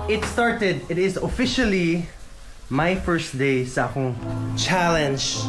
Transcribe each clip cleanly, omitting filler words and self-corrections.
it started. It is officially my first day sa akong challenge.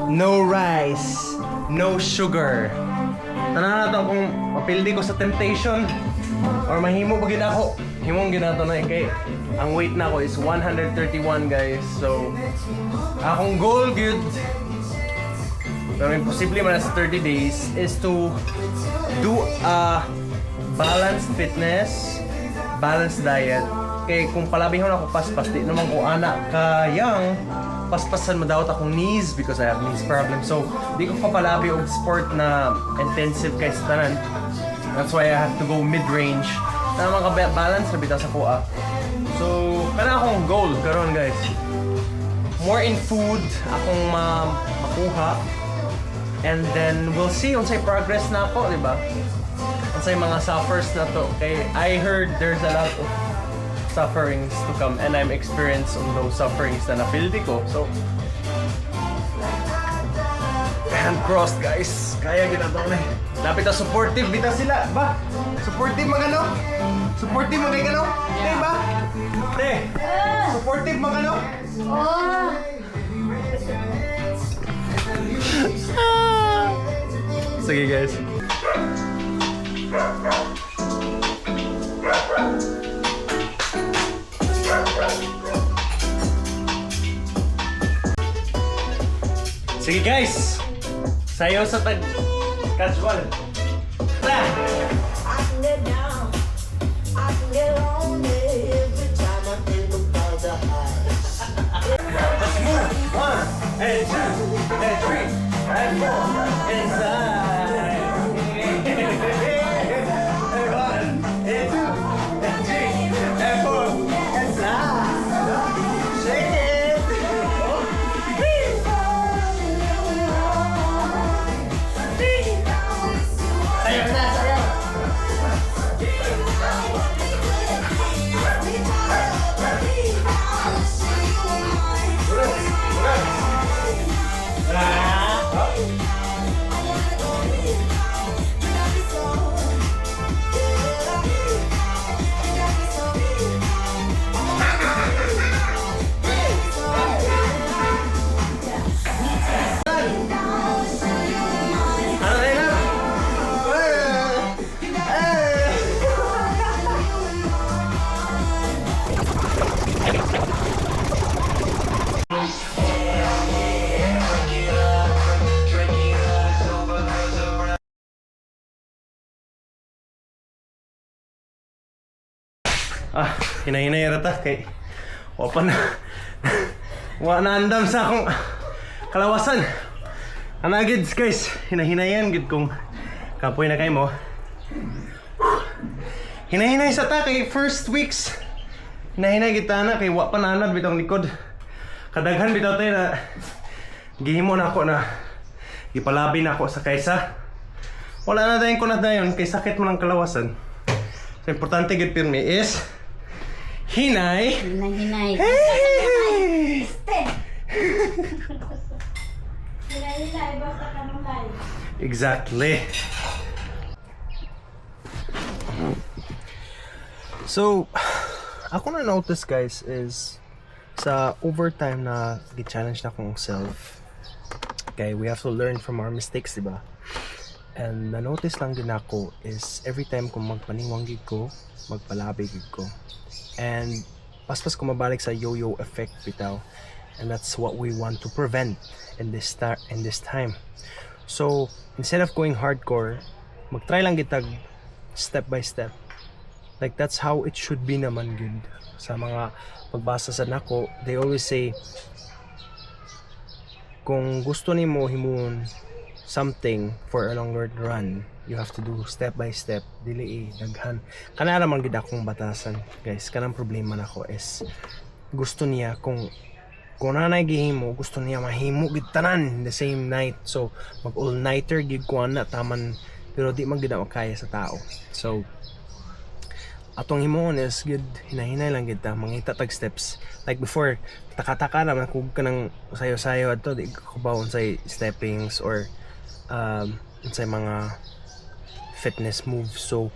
No rice, no sugar. Tanan na to kung mapildi ko sa temptation or mahimo ba gid ako. Himong ginato na kay ang weight na ko is 131 guys. So akong goal good pero imposible man sa 30 days is to do a balanced fitness, balanced diet. Kay kung palabihon ako paspas, di naman ko anak kayang paspasan mo daw akong knees because I have knees problem. So di ko papalabi og sport na intensive kay sa tanan. That's why I have to go mid-range. Na mga balance na bitaw sa kuha. So kana akong goal karon guys. More in food akong makuha. And then we'll see unsay progress na ako, di ba? Unsay mga suffers na to. Okay, I heard there's a lot of sufferings to come and I'm experienced on those sufferings na na-feel ko. So hand crossed guys. Kaya ginataw na. Lapit na supportive bitaw sila. Ba? Supportive magano? Supportive magano? Te ba? Te. Supportive magano? Oh. Sige guys. Sige guys. Sayo sa tag casual. Tara. Let's move. 1 and 2 and 3 and 4 inside. And 1 and 2 and 3 and 4 inside. Shake it. Sayaw na, sayaw. Hinay-hinay rata kay wala na andam sa akong kalawasan. Anagids guys, hinay-hinayan gid kong kapoy na kay mo. Hinay-hinay sa ta kay first weeks. Hinay-hinay kita na kay wa pa nanad bitong likod. Kadaghan bitaw tay na gihimo na ako na ipalabi na ako sa kaysa. Wala na dayon ko na dayon kay sakit mo ng kalawasan. So importante gid pirmi is hinay. Hinay. Hey! Hinay, basta kanunay. Exactly. So, ako na notice guys is sa overtime na gi-challenge na akong self. Okay, we have to learn from our mistakes, diba? And na-notice lang din ako is every time kung magpaningwang gig ko, magpalabi gig ko. And paspas ko mabalik sa yo-yo effect bitaw. And that's what we want to prevent in this time. So, instead of going hardcore, mag-try lang gitag step by step. Like that's how it should be naman good. Sa mga pagbasa sa nako, they always say kung gusto nimo himon something for a longer run, you have to do step by step, dili daghan. Kana naman gid akong batasan, guys. Kanang problema nako is gusto niya kung nanay gihimo, gusto niya mahimo gid tanan the same night. So mag all nighter gid ko na taman, pero di man gid makaya sa tao. So atong himon is good, hinahinay lang gid ta mangita tag steps. Like before, taka-taka naman kung kanang sayo-sayo adto, di ko bawon say steppings or say mga fitness moves. So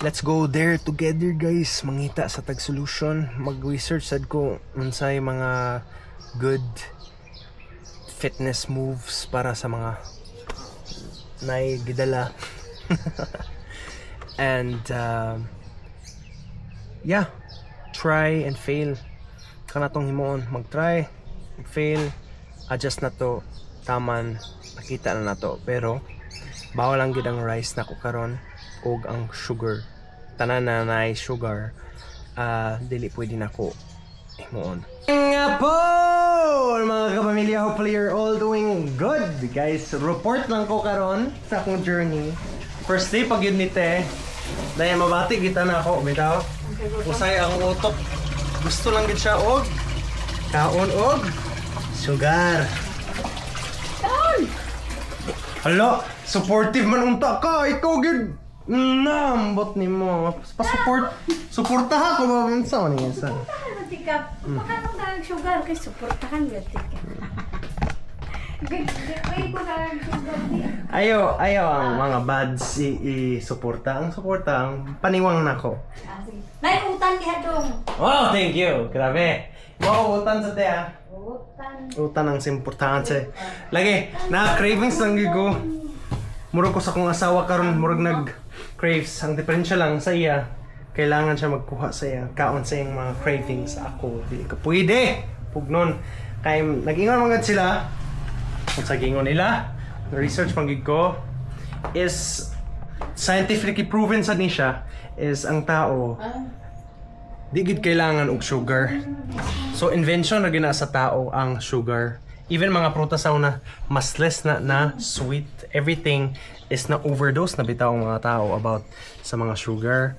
Let's go there together guys. Mangita sa tag solution. Mag-research sad ko unsay mga good fitness moves para sa mga naigidala. And yeah, try and fail. Kanatong himoon, mag-try, mag-fail, adjust na to, taman, nakita na to. Pero bawal lang gid ang rice na ko karon og ang sugar. Tanan na nay sugar. Dili pwede nako himoon. Nga po mga kapamilya, hopefully you're all doing good guys. Report lang ko karon sa akong journey. First day pag yun nite, dahil mabati kita na ako bitaw. Usay ang utok. Gusto lang gid siya og kaon og sugar. Hala, supportive man unta ka. Ikaw gid nambot nimo. Suportahan ko ba unsa man isa. Tika, makatong dalang sugar kay suportahan gyud tika. Gagawin ko dalang sugar di. Ayaw ang mga bads i-suporta. Ang suporta, ang paniwang nako. Nay utang diha dong. Wow, thank you. Grabe. Wow, utan sa te ah. Utang. Utan ang importante. Lagi, na-cravings lang gyud ko. Murag ko sa kong asawa karon murag nag-craves. Ang diferensya lang sa iya, kailangan siya magkuha sa iya. Kaon sa iyang mga cravings. Ako, di ka pwede. Pugnon. Kaya nag-ingon mga sila. Kung sa gingon nila, research panggig ko, is scientifically proven sa ni siya, is ang tao, di gid kailangan og sugar. So invention na gina sa tao ang sugar. Even mga prutas na mas less na sweet, everything is na overdose na bitaw ang mga tao about sa mga sugar.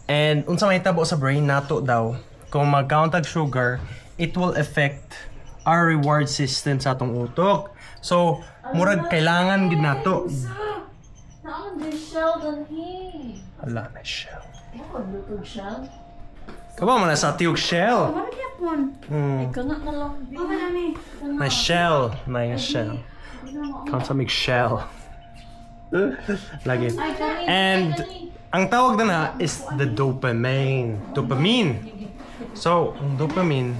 And unsa may tabo sa brain nato daw, kung mag-count og sugar, it will affect our reward system sa atong utok. So murag kailangan gid nato. Naon din shell dan hi. Hala na shell. Ako lutog shell. Kaba man na sa tiog shell. Ano gyapon? Ganat na lang. Oh manami. Na shell, na shell. Count sa mig shell. Lagi. And ang tawag na is the dopamine. So, ang dopamine,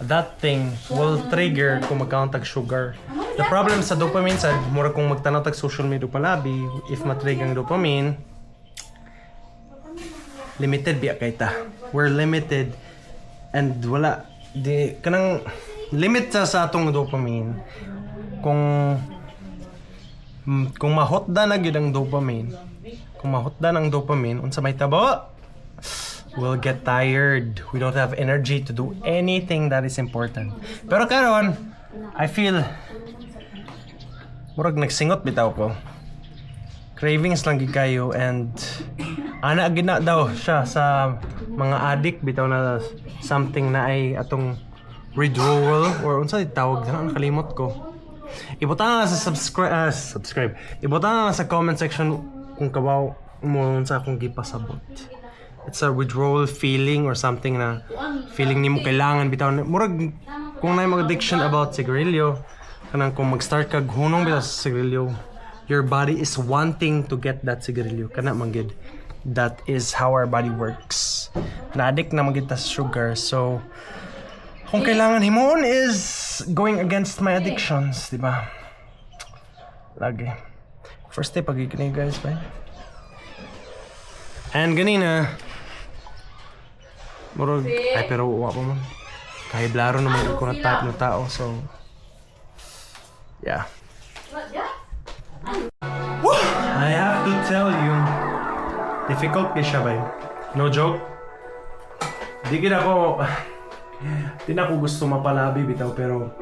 that thing will trigger kung mag-count tag sugar. The problem sa dopamine sa mura kung magtanaw tag social media palabi, if matrigger ang dopamine, limited biya kay ta. We're limited and wala di kanang limit sa atong dopamine. Kung mahotda na gyud ang dopamine, unsa may tabo, we'll get tired. We don't have energy to do anything that is important. Pero karon, I feel murag nagsingot bitaw ko. Cravings lang gid kayo and ana gina daw siya sa mga addict bitaw na something na ay atong withdrawal or unsa tawag na nakalimot ko. Ibutang na sa subscribe. Ibutang na sa comment section kung kabaw mo unsa akong gipasabot. It's a withdrawal feeling or something na feeling nimo kailangan bitaw murag kung naay mga addiction about sigarilyo kanang kung mag-start kag hunong bitaw sa sigarilyo, your body is wanting to get that sigarilyo kana man gid. That is how our body works. Na-addict na man gid ta sa sugar. So kung kailangan himoon is going against my addictions, di ba? Lagi. First day pagkikinig guys, ba? And ganina murag ay pero uwa pa man. Kahit blaro naman ako na type ng tao, so yeah. Woo! I have to tell you, difficult kay siya ba? No joke. Di na ako gusto mapalabi bitaw pero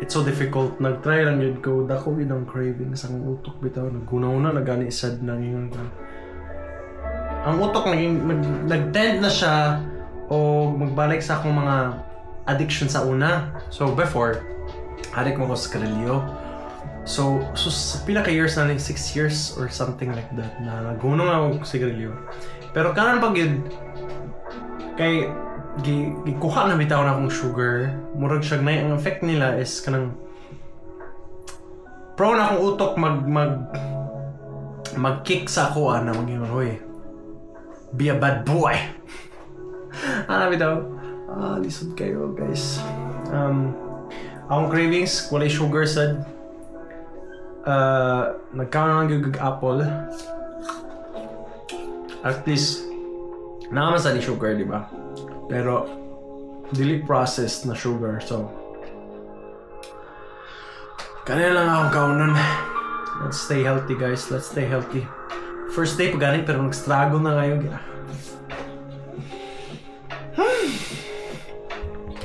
it's so difficult. Nag-try lang yun ko. Dako yun ang cravings. Ang utok bitaw. Naguna-una nagani sad na ngayon ko. Ang utok nag-tend na siya o magbalik sa akong mga addiction sa una. So before, addict mo ko sa karilyo. So sa pila ka years na 6 years or something like that na nagunong ako sa karilyo. Pero kanan pag yun, kay gikuha na bitaw na akong sugar, murag siya na ang effect nila is kanang prone akong utok mag-kick sa ako na mag-ingon, hoy, be a bad boy. Ano bitaw? Lisod kayo guys. Akong cravings, walay sugar sad. Nagkaroon ng gugug apple. At least, naman sa ni sugar, di ba? Pero, dili processed na sugar, so kanina lang akong kaunan. Let's stay healthy guys, let's stay healthy. First day pa galing pero nag-struggle na ngayon.